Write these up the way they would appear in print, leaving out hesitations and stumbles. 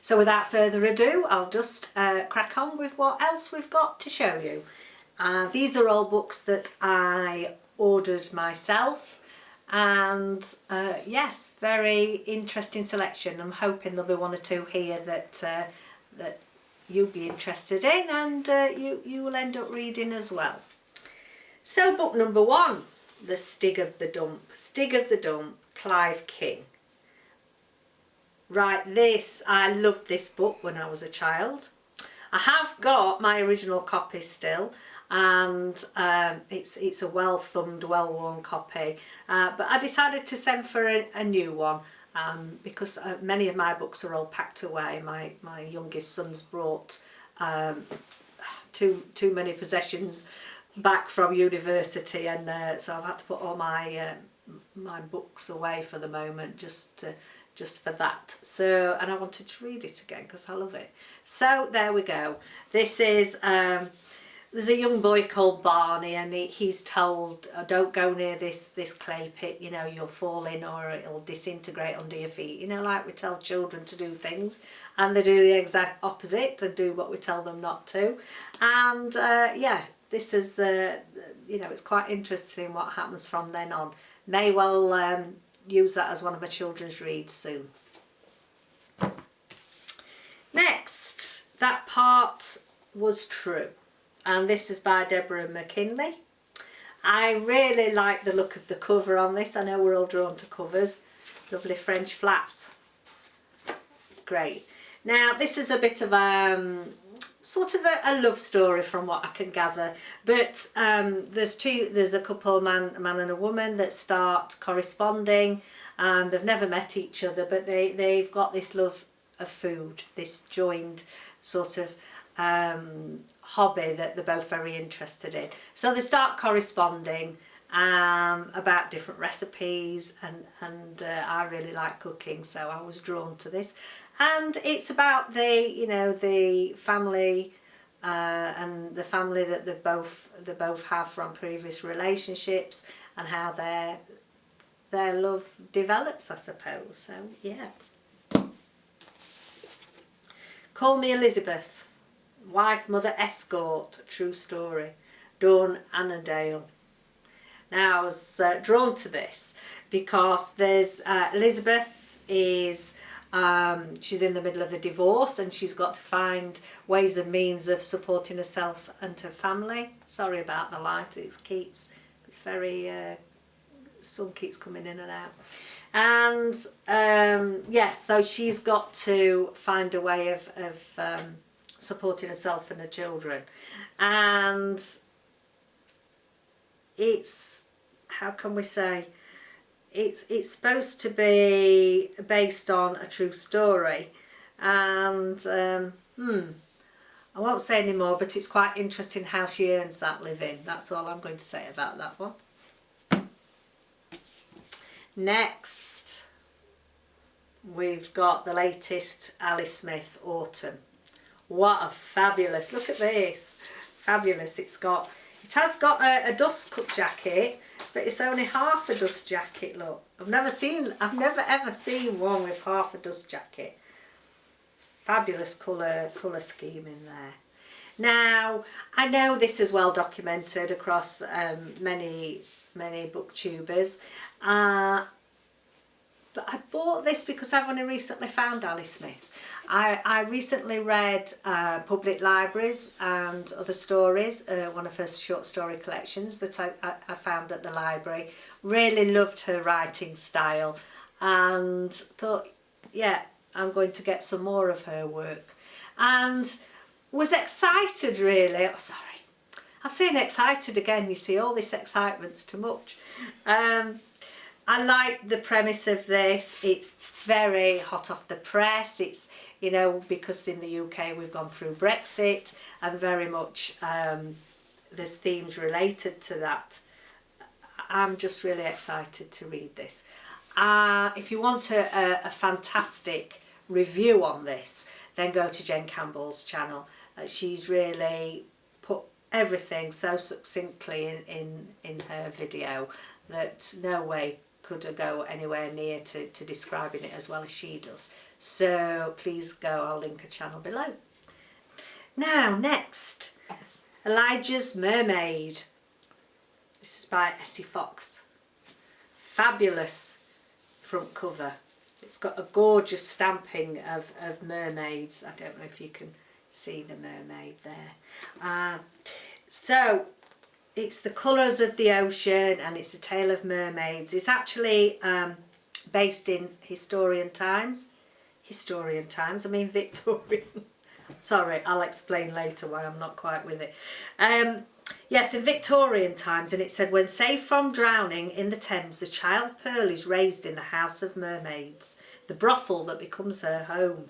So without further ado, I'll just crack on with what else we've got to show you. These are all books that I ordered myself, and yes, very interesting selection. I'm hoping there'll be one or two here that that you'll be interested in, and you will end up reading as well. So book number 1, The Stig of the Dump. Stig of the Dump, Clive King. Right, I loved this book when I was a child. I have got my original copy still, and it's a well thumbed, well worn copy, but I decided to send for a new one because many of my books are all packed away. My youngest son's brought too many possessions back from university, and so I've had to put all my books away for the moment, just for that. So, and I wanted to read it again because I love it. So there we go. This is there's a young boy called Barney, and he's told, don't go near this clay pit, you know, you'll fall in or it'll disintegrate under your feet. You know, like we tell children to do things, and they do the exact opposite and do what we tell them not to. And yeah, this is you know, it's quite interesting what happens from then on. May well use that as one of my children's reads soon. Next, That Part Was True, and this is by Deborah McKinley. I really like the look of the cover on this. I know we're all drawn to covers. Lovely French flaps. Great. Now this is a bit of sort of a love story from what I can gather, but there's a couple, man and a woman, that start corresponding, and they've never met each other, but they've got this love of food, this joined sort of hobby that they're both very interested in. So they start corresponding about different recipes, and I really like cooking, so I was drawn to this. And it's about the family and the family that they both have from previous relationships, and how their love develops, I suppose. So yeah. Call Me Elizabeth, Wife, Mother, Escort, True Story, Dawn Annandale. Now I was drawn to this because there's Elizabeth is she's in the middle of a divorce, and she's got to find ways and means of supporting herself and her family. Sorry about the light, it's very sun keeps coming in and out. And yes, so she's got to find a way of supporting herself and her children, and it's, how can we say, it's supposed to be based on a true story, and I won't say any more, but it's quite interesting how she earns that living. That's all I'm going to say about that one. Next, we've got the latest Alice Smith, Autumn. What a fabulous, look at this, fabulous. It has got a dust cup jacket, but it's only half a dust jacket. Look, I've never ever seen one with half a dust jacket. Fabulous colour scheme in there. Now I know this is well documented across many booktubers, but I bought this because I've only recently found Alice Smith. I recently read Public Libraries and Other Stories, one of her short story collections that I found at the library. Really loved her writing style, and thought, yeah, I'm going to get some more of her work, and was excited really. Oh, sorry, I've seen excited again. You see, all this excitement's too much. I like the premise of this. It's very hot off the press. It's, you know, because in the UK we've gone through Brexit, and very much there's themes related to that. I'm just really excited to read this. If you want a fantastic review on this, then go to Jen Campbell's channel. She's really put everything so succinctly in her video that no way could I go anywhere near to describing it as well as she does. So please go, I'll link a channel below. Now next, Elijah's Mermaid. This is by Essie Fox. Fabulous front cover. It's got a gorgeous stamping of mermaids. I don't know if you can see the mermaid there. So it's the colours of the ocean and it's a tale of mermaids. It's actually based in historian times. I mean Victorian. Sorry, I'll explain later why I'm not quite with it. Yes, in Victorian times, and it said, when safe from drowning in the Thames, the child Pearl is raised in the House of Mermaids, the brothel that becomes her home.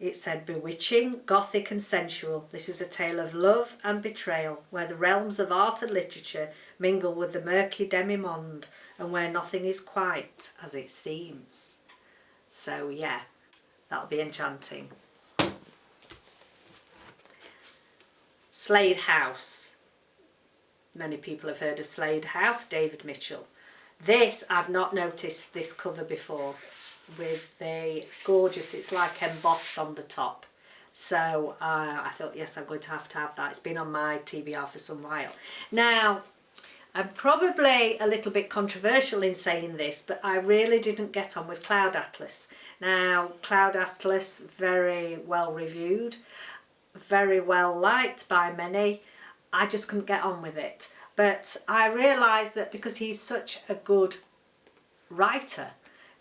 It said, bewitching, gothic and sensual, this is a tale of love and betrayal, where the realms of art and literature mingle with the murky demi-monde, and where nothing is quite as it seems. So yeah, that'll be enchanting. Slade House. Many people have heard of Slade House, David Mitchell. This, I've not noticed this cover before, with the gorgeous, it's like embossed on the top. So I thought, yes, I'm going to have that. It's been on my TBR for some while. Now, I'm probably a little bit controversial in saying this, but I really didn't get on with Cloud Atlas. Now, Cloud Atlas, very well reviewed, very well liked by many. I just couldn't get on with it. But I realised that because he's such a good writer,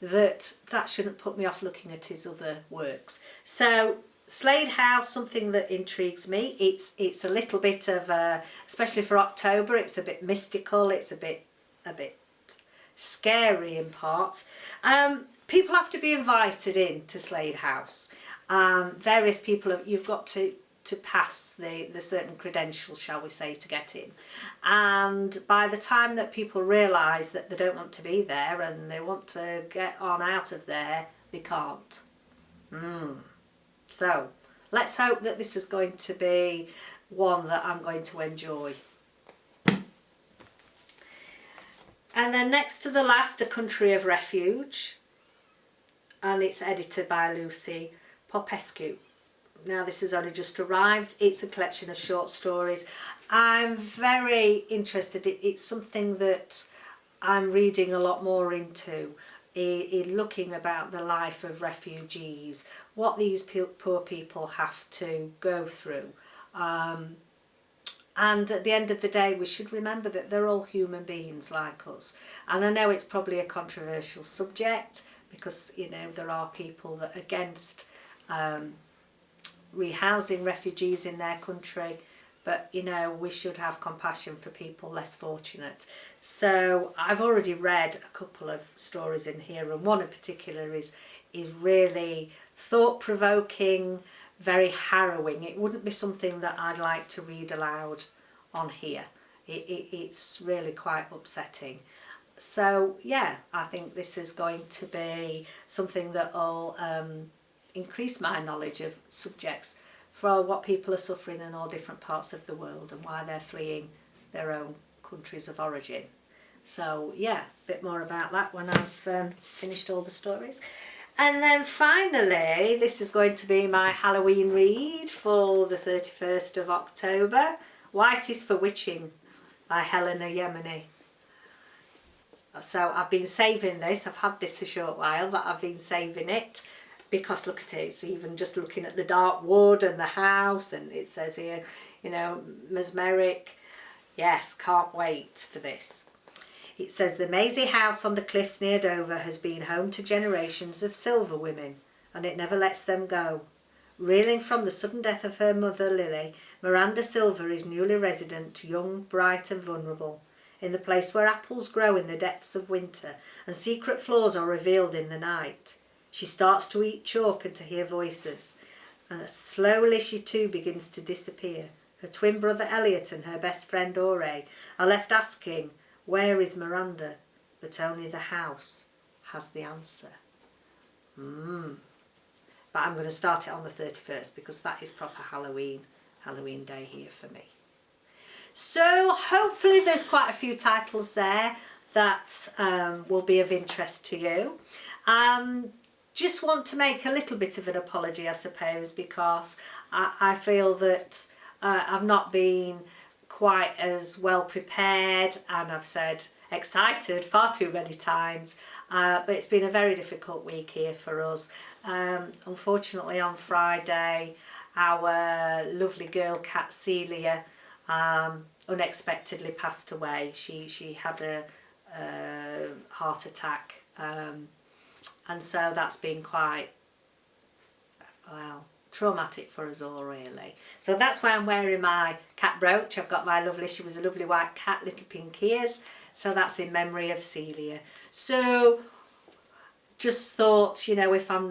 that shouldn't put me off looking at his other works. So Slade House, something that intrigues me. It's a little bit of a, especially for October, it's a bit mystical, it's a bit scary in parts. People have to be invited in to Slade House. Various people you've got to pass the certain credentials, shall we say, to get in. And by the time that people realise that they don't want to be there and they want to get on out of there, they can't. So let's hope that this is going to be one that I'm going to enjoy. And then next to the last, A Country of Refuge, and it's edited by Lucy Popescu. Now this has only just arrived. It's a collection of short stories. I'm very interested. It's something that I'm reading a lot more into, in looking about the life of refugees, what these poor people have to go through. And at the end of the day, we should remember that they're all human beings like us. And I know it's probably a controversial subject because, you know, there are people that are against rehousing refugees in their country, but you know, we should have compassion for people less fortunate. So I've already read a couple of stories in here, and one in particular is really thought-provoking, very harrowing. It wouldn't be something that I'd like to read aloud on here. It's really quite upsetting. So yeah, I think this is going to be something that will increase my knowledge of subjects for what people are suffering in all different parts of the world and why they're fleeing their own countries of origin. So yeah, a bit more about that when I've finished all the stories. And then finally, this is going to be my Halloween read for the 31st of October, White is for Witching by Helena Yemeni. So I've been saving this. I've had this a short while, but I've been saving it because look at it, it's even just looking at the dark wood and the house, and it says here, you know, mesmeric. Yes, can't wait for this. It says the Maisie House on the cliffs near Dover has been home to generations of silver women, and it never lets them go. Reeling from the sudden death of her mother Lily, Miranda Silver is newly resident, young, bright and vulnerable, in the place where apples grow in the depths of winter and secret floors are revealed in the night. She starts to eat chalk and to hear voices, and slowly she too begins to disappear. Her twin brother Elliot and her best friend Ore are left asking, where is Miranda? But only the house has the answer. But I'm going to start it on the 31st because that is proper Halloween day here for me. So hopefully there's quite a few titles there that will be of interest to you. Just want to make a little bit of an apology, I suppose, because I feel that I've not been quite as well prepared, and I've said excited far too many times, but it's been a very difficult week here for us. Unfortunately on Friday our lovely girl cat Celia unexpectedly passed away. She had a heart attack, and so that's been quite, well, traumatic for us all really. So that's why I'm wearing my cat brooch. I've got my lovely, she was a lovely white cat, little pink ears, so that's in memory of Celia. So just thought, you know, if I'm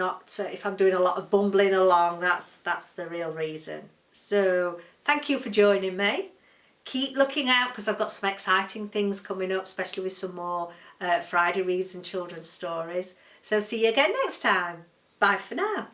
doing a lot of bumbling along, that's the real reason. So thank you for joining me. Keep looking out because I've got some exciting things coming up, especially with some more Friday reads and children's stories. So see you again next time. Bye for now.